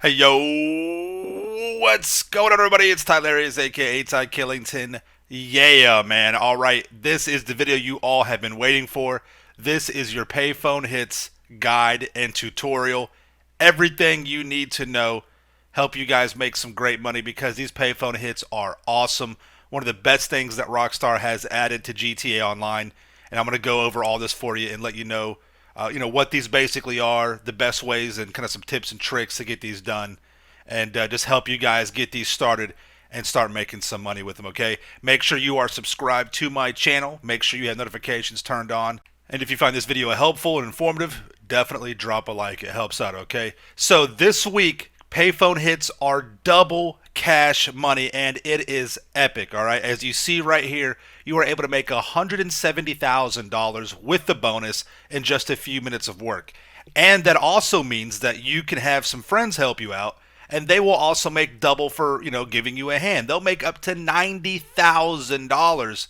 Hey yo, what's going on, everybody? It's Tylarious, aka Ty Killington. Yeah, man. All right, this is the video you all have been waiting for. This is your payphone hits guide and tutorial. Everything you need to know, help you guys make some great money because these payphone hits are awesome. One of the best things that Rockstar has added to GTA Online, and I'm going to go over all this for you and let you know what these basically are, the best ways, and kind of some tips and tricks to get these done, and just help you guys get these started and start making some money with them. Okay, make sure you are subscribed to my channel. Make sure you have notifications turned on. And if you find this video helpful and informative, definitely drop a like. It helps out. Okay, so this week payphone hits are double cash money, and it is epic. All right, as you see right here, you are able to make $170,000 with the bonus in just a few minutes of work. And that also means that you can have some friends help you out, and they will also make double for, giving you a hand. They'll make up to $90,000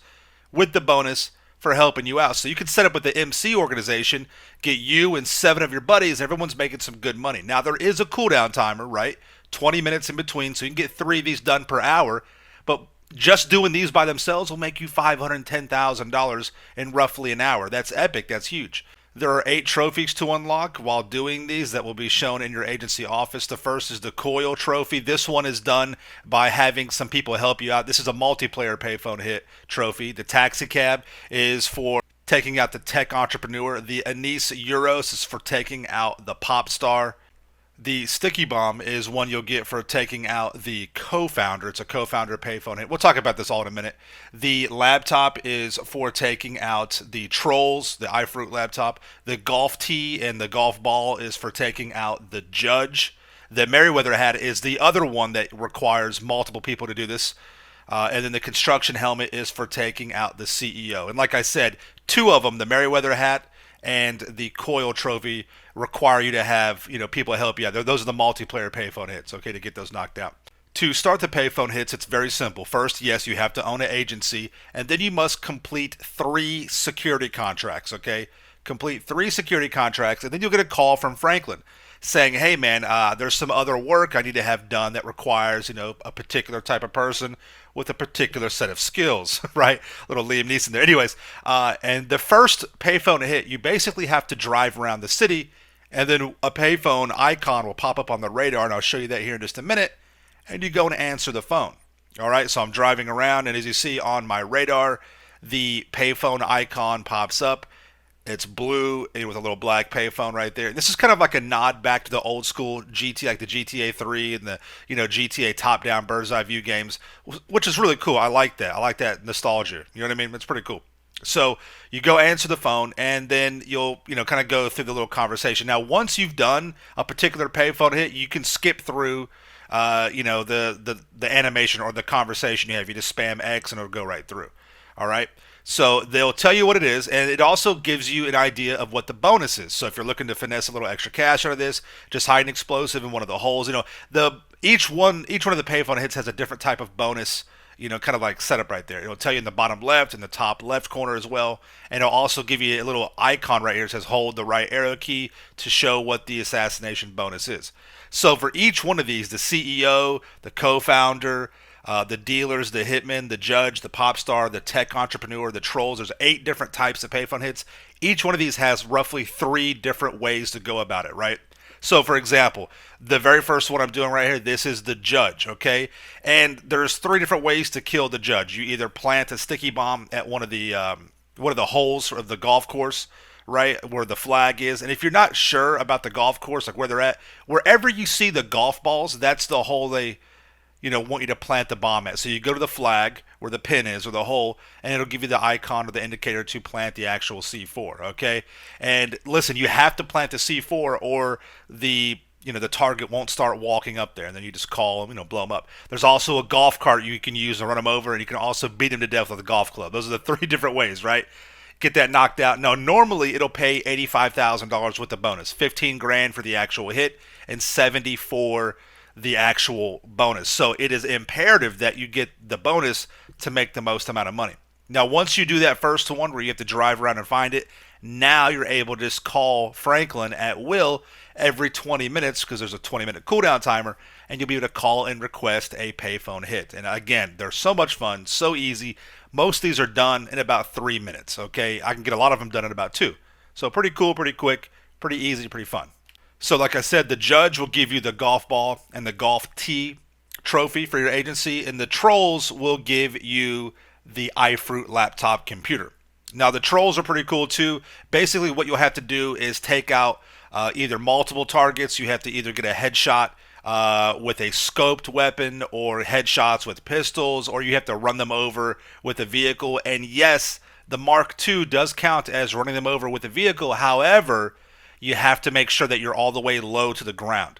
with the bonus for helping you out. So you can set up with the MC organization, get you and 7 of your buddies, everyone's making some good money. Now there is a cooldown timer, right? 20 minutes in between, so you can get 3 of these done per hour, but just doing these by themselves will make you $510,000 in roughly an hour. That's epic. That's huge. There are 8 trophies to unlock while doing these that will be shown in your agency office. The first is the Coil Trophy. This one is done by having some people help you out. This is a multiplayer payphone hit trophy. The Taxi Cab is for taking out the tech entrepreneur. The Anise Euros is for taking out the pop star. The Sticky Bomb is one you'll get for taking out the co-founder. It's a co-founder payphone hit. We'll talk about this all in a minute. The laptop is for taking out the trolls, the iFruit laptop. The golf tee and the golf ball is for taking out the judge. The Merryweather hat is the other one that requires multiple people to do this. And then the construction helmet is for taking out the CEO. And like I said, 2 of them, the Merryweather hat and the Coil Trophy, require you to have people help you out. Those are the multiplayer payphone hits, okay, to get those knocked out. To start the payphone hits, it's very simple. First, yes, you have to own an agency, and then you must complete 3 security contracts, okay? Complete 3 security contracts, and then you'll get a call from Franklin saying, hey man, there's some other work I need to have done that requires, a particular type of person with a particular set of skills, right? Little Liam Neeson there. Anyways, and the first payphone hit, you basically have to drive around the city, and then a payphone icon will pop up on the radar, and I'll show you that here in just a minute, and you go and answer the phone. All right, so I'm driving around, and as you see on my radar, the payphone icon pops up. It's blue with a little black payphone right there. This is kind of like a nod back to the old school GTA, like the GTA 3 and the GTA top-down bird's-eye view games, which is really cool. I like that. I like that nostalgia. You know what I mean? It's pretty cool. So you go answer the phone, and then you'll kind of go through the little conversation. Now, once you've done a particular payphone hit, you can skip through, the animation or the conversation you have. You just spam X, and it'll go right through. All right. So they'll tell you what it is, and it also gives you an idea of what the bonus is. So if you're looking to finesse a little extra cash out of this, just hide an explosive in one of the holes. Each one of the payphone hits has a different type of bonus. Kind of like setup right there. It'll tell you in the bottom left and the top left corner as well, and it'll also give you a little icon right here that says hold the right arrow key to show what the assassination bonus is. So for each one of these, the CEO, the co-founder, the dealers, the hitman, the judge, the pop star, the tech entrepreneur, the trolls. There's 8 different types of payphone hits. Each one of these has roughly 3 different ways to go about it, right? So, for example, the very first one I'm doing right here, this is the judge, okay? And there's 3 different ways to kill the judge. You either plant a sticky bomb at one of the holes of the golf course, right, where the flag is. And if you're not sure about the golf course, like where they're at, wherever you see the golf balls, that's the hole they want you to plant the bomb at. So you go to the flag where the pin is or the hole, and it'll give you the icon or the indicator to plant the actual C4, okay? And listen, you have to plant the C4 or the target won't start walking up there, and then you just call them, blow them up. There's also a golf cart you can use to run them over, and you can also beat them to death with a golf club. Those are the 3 different ways, right? Get that knocked out. Now, normally it'll pay $85,000 with the bonus, 15 grand for the actual hit, and 70 for the actual bonus. So it is imperative that you get the bonus to make the most amount of money. Now, once you do that first one where you have to drive around and find it, Now you're able to just call Franklin at will every 20 minutes because there's a 20-minute cooldown timer, and you'll be able to call and request a payphone hit. And again, they're so much fun, so easy. Most of these are done in about 3 minutes, okay? I can get a lot of them done in about 2. So pretty cool, pretty quick, pretty easy, pretty fun. So like I said, the judge will give you the golf ball and the golf tee trophy for your agency, and the trolls will give you the iFruit laptop computer. Now the trolls are pretty cool too. Basically what you'll have to do is take out either multiple targets. You have to either get a headshot with a scoped weapon or headshots with pistols, or you have to run them over with a vehicle. And yes, the Mark II does count as running them over with a vehicle. However, you have to make sure that you're all the way low to the ground.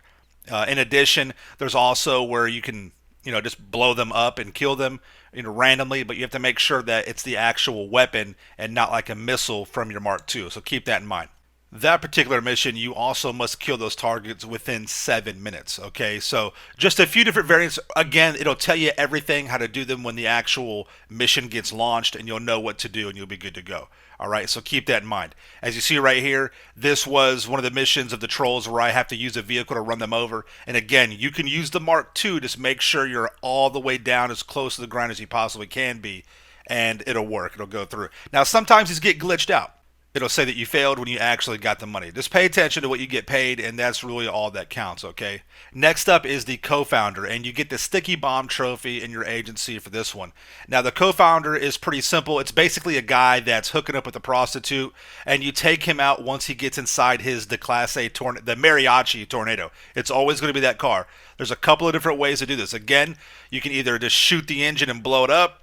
In addition, there's also where you can, just blow them up and kill them, randomly, but you have to make sure that it's the actual weapon and not like a missile from your Mark II. So keep that in mind. That particular mission, you also must kill those targets within 7 minutes, okay? So just a few different variants. Again, it'll tell you everything, how to do them when the actual mission gets launched, and you'll know what to do, and you'll be good to go. All right, so keep that in mind. As you see right here, this was one of the missions of the trolls where I have to use a vehicle to run them over. And again, you can use the Mark II, just make sure you're all the way down as close to the ground as you possibly can be, and it'll work. It'll go through. Now, sometimes these get glitched out. It'll say that you failed when you actually got the money. Just pay attention to what you get paid, and that's really all that counts, okay? Next up is the co-founder, and you get the sticky bomb trophy in your agency for this one. Now, the co-founder is pretty simple. It's basically a guy that's hooking up with a prostitute, and you take him out once he gets inside the Class A the Mariachi Tornado. It's always going to be that car. There's a couple of different ways to do this. Again, you can either just shoot the engine and blow it up.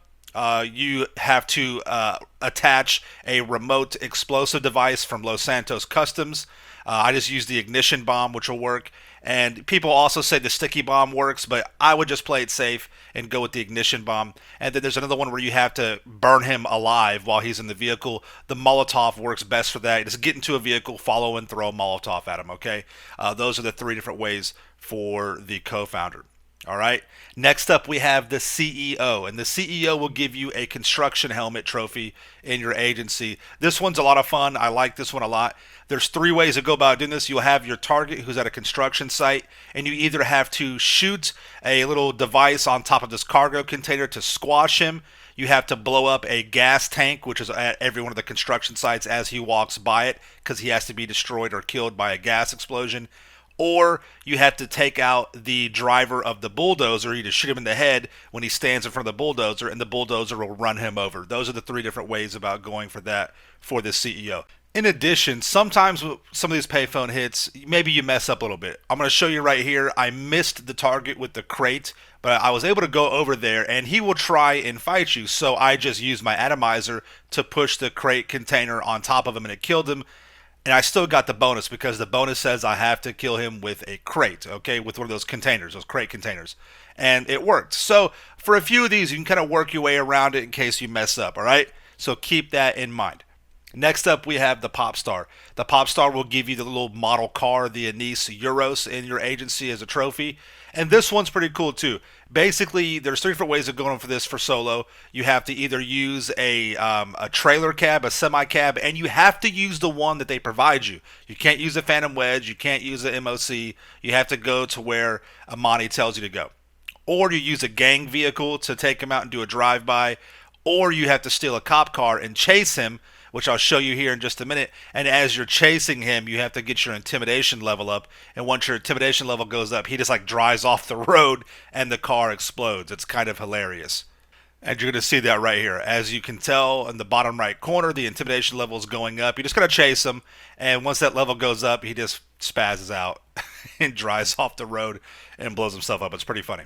You have to attach a remote explosive device from Los Santos Customs. I just use the ignition bomb, which will work. And people also say the sticky bomb works, but I would just play it safe and go with the ignition bomb. And then there's another one where you have to burn him alive while he's in the vehicle. The Molotov works best for that. Just get into a vehicle, follow, and throw a Molotov at him, okay? Those are the 3 different ways for the co-founder. All right. Next up, we have the CEO, and the CEO will give you a construction helmet trophy in your agency. This one's a lot of fun. I like this one a lot. There's 3 ways to go about doing this. You'll have your target who's at a construction site, and you either have to shoot a little device on top of this cargo container to squash him. You have to blow up a gas tank, which is at every one of the construction sites as he walks by it, because he has to be destroyed or killed by a gas explosion. Or you have to take out the driver of the bulldozer. You just shoot him in the head when he stands in front of the bulldozer, and the bulldozer will run him over. Those are the 3 different ways about going for that for the CEO. In addition, sometimes with some of these payphone hits, maybe you mess up a little bit. I'm going to show you right here. I missed the target with the crate, but I was able to go over there, and he will try and fight you. So I just used my atomizer to push the crate container on top of him, and it killed him. And I still got the bonus because the bonus says I have to kill him with a crate, okay, with one of those containers, those crate containers. And it worked. So for a few of these, you can kind of work your way around it in case you mess up, all right? So keep that in mind. Next up, we have the Pop Star. The Pop Star will give you the little model car, the Anise Euros, in your agency as a trophy. And this one's pretty cool too. Basically, there's 3 different ways of going for this for solo. You have to either use a trailer cab, a semi-cab, and you have to use the one that they provide you. You can't use a Phantom Wedge. You can't use a MOC. You have to go to where Amani tells you to go. Or you use a gang vehicle to take him out and do a drive-by. Or you have to steal a cop car and chase him, which I'll show you here in just a minute. And as you're chasing him, you have to get your intimidation level up. And once your intimidation level goes up, he just like drives off the road and the car explodes. It's kind of hilarious. And you're going to see that right here. As you can tell in the bottom right corner, the intimidation level is going up. You just got to chase him. And once that level goes up, he just spazzes out and drives off the road and blows himself up. It's pretty funny.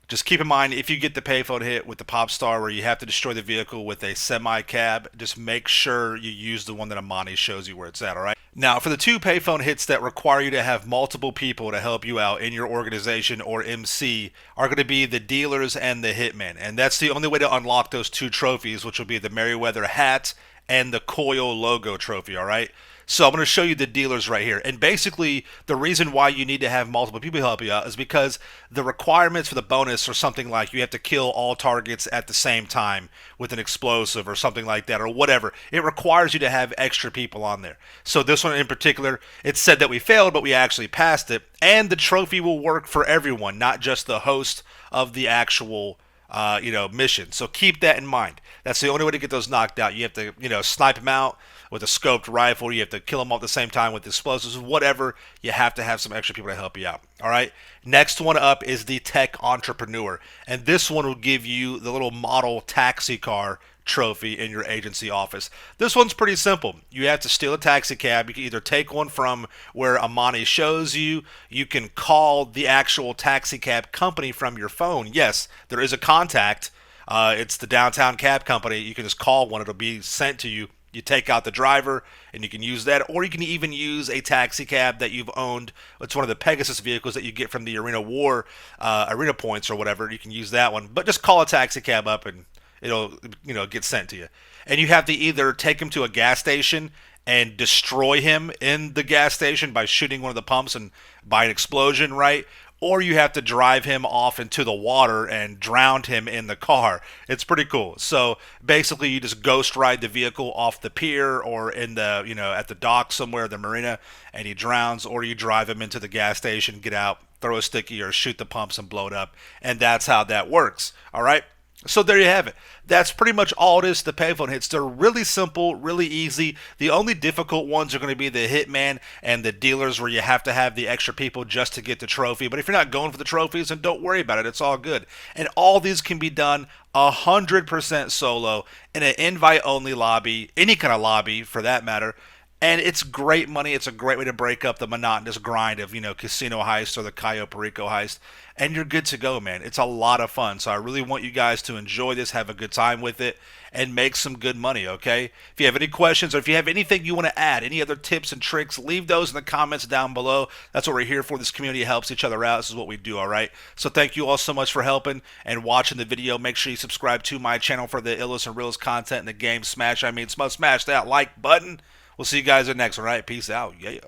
Just keep in mind, if you get the payphone hit with the Pop Star where you have to destroy the vehicle with a semi-cab, just make sure you use the one that Amani shows you where it's at, all right? Now, for the 2 payphone hits that require you to have multiple people to help you out in your organization or MC are going to be the dealers and the hitman. And that's the only way to unlock those 2 trophies, which will be the Merryweather hat and the Coil logo trophy, all right? So I'm going to show you the dealers right here. And basically, the reason why you need to have multiple people help you out is because the requirements for the bonus are something like you have to kill all targets at the same time with an explosive or something like that or whatever. It requires you to have extra people on there. So this one in particular, it said that we failed, but we actually passed it. And the trophy will work for everyone, not just the host of the actual mission. So keep that in mind. That's the only way to get those knocked out. You have to, snipe them out with a scoped rifle. You have to kill them all at the same time with explosives, whatever. You have to have some extra people to help you out. All right. Next one up is the Tech Entrepreneur. And this one will give you the little model taxi car trophy in your agency office. This one's pretty simple. You have to steal a taxi cab. You can either take one from where Amani shows you. You can call the actual taxi cab company from your phone. Yes, there is a contact. It's the downtown cab company. You can just call one. It'll be sent to you. You take out the driver and you can use that, or you can even use a taxi cab that you've owned. It's one of the Pegasus vehicles that you get from the Arena War arena points or whatever. You can use that one, but just call a taxi cab up and it'll get sent to you. And you have to either take him to a gas station and destroy him in the gas station by shooting one of the pumps and by an explosion, right? Or you have to drive him off into the water and drown him in the car. It's pretty cool. So basically, you just ghost ride the vehicle off the pier or in the at the dock somewhere, the marina, and he drowns. Or you drive him into the gas station, get out, throw a sticky, or shoot the pumps and blow it up. And that's how that works. All right. So there you have it. That's pretty much all it is to the payphone hits. They're really simple, really easy. The only difficult ones are going to be the hitman and the dealers where you have to have the extra people just to get the trophy. But if you're not going for the trophies, then don't worry about it. It's all good. And all these can be done 100% solo in an invite-only lobby, any kind of lobby for that matter. And it's great money. It's a great way to break up the monotonous grind of, Casino Heist or the Cayo Perico Heist. And you're good to go, man. It's a lot of fun. So I really want you guys to enjoy this, have a good time with it, and make some good money, okay? If you have any questions or if you have anything you want to add, any other tips and tricks, leave those in the comments down below. That's what we're here for. This community helps each other out. This is what we do, all right? So thank you all so much for helping and watching the video. Make sure you subscribe to my channel for the illest and realest content in the game. Smash that like button. We'll see you guys in the next one, all right? Peace out. Yeah.